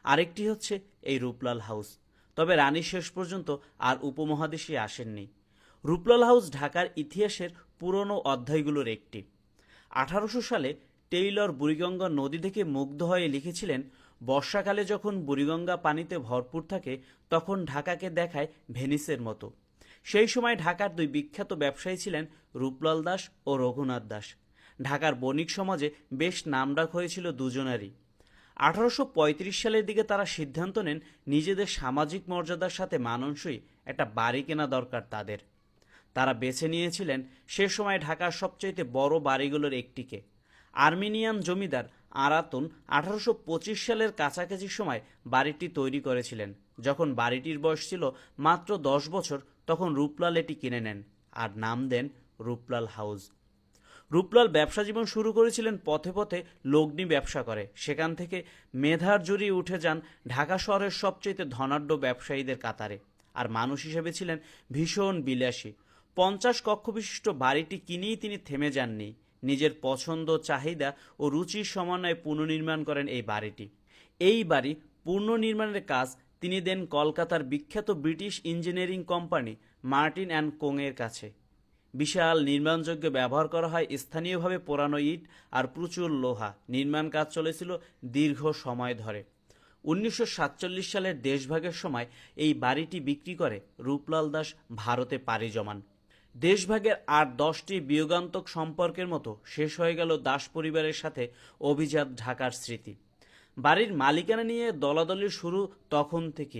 আরেকটি হচ্ছে এই রূপলাল হাউস। তবে রানী শেষ পর্যন্ত আর উপমহাদেশে আসেননি। রূপলাল হাউস ঢাকার ইতিহাসের পুরনো অধ্যায়গুলোর একটি। 1800 সালে টেইলর বুড়িগঙ্গা নদী থেকে মুগ্ধ হয়ে লিখেছিলেন, বর্ষাকালে যখন বুড়িগঙ্গা পানিতে ভরপুর থাকে তখন ঢাকাকে দেখায় ভেনিসের মতো। সেই সময় ঢাকার দুই বিখ্যাত ব্যবসায়ী ছিলেন রূপলাল দাস ও রঘুনাথ দাস। ঢাকার বণিক সমাজে বেশ নামডাক হয়েছিল দুজনারই। 1835 সালের দিকে তারা সিদ্ধান্ত নেন নিজেদের সামাজিক মর্যাদার সাথে মানানসই একটা বাড়ি কেনা দরকার তাদের। তারা বেছে নিয়েছিলেন সে সময় ঢাকার সবচাইতে বড় বাড়িগুলোর একটিকে। আর্মেনিয়ান জমিদার আরাতুন 1825 সালের কাছাকাছি সময় বাড়িটি তৈরি করেছিলেন। যখন বাড়িটির বয়স ছিল মাত্র 10 বছর, তখন রূপলাল এটি কিনে নেন আর নাম দেন রূপলাল হাউস। রূপলাল ব্যবসা জীবন শুরু করেছিলেন পথে পথে লগ্নি ব্যবসা করে। সেখান থেকে মেধার জড়িয়ে উঠে যান ঢাকা শহরের সবচেয়ে ধনাঢ্য ব্যবসায়ীদের কাতারে। আর মানুষ হিসেবে ছিলেন ভীষণ বিলাসী। 50 কক্ষ বিশিষ্ট বাড়িটি কিনেই তিনি থেমে যাননি। নিজের পছন্দ, চাহিদা ও রুচির সমন্বয়ে পুনর্নির্মাণ করেন এই বাড়িটি। এই বাড়ি পুনর্নির্মাণের কাজ তিনি দেন কলকাতার বিখ্যাত British engineering company Martin and কোংয়ের কাছে। বিশাল নির্মাণযোগ্য ব্যবহার করা হয় স্থানীয়ভাবে পোড়ানো ইট আর প্রচুর লোহা। নির্মাণ কাজ চলেছিল দীর্ঘ সময় ধরে। 1947 সালের দেশভাগের সময় এই বাড়িটি বিক্রি করে রূপলাল দাস ভারতে পাড়ি জমান। দেশভাগের আর 10টি বিয়োগান্তক সম্পর্কের মতো শেষ হয়ে গেল দাস পরিবারের সাথে অভিজাত ঢাকার স্মৃতি। বাড়ির মালিকানা নিয়ে দলাদলির শুরু তখন থেকে।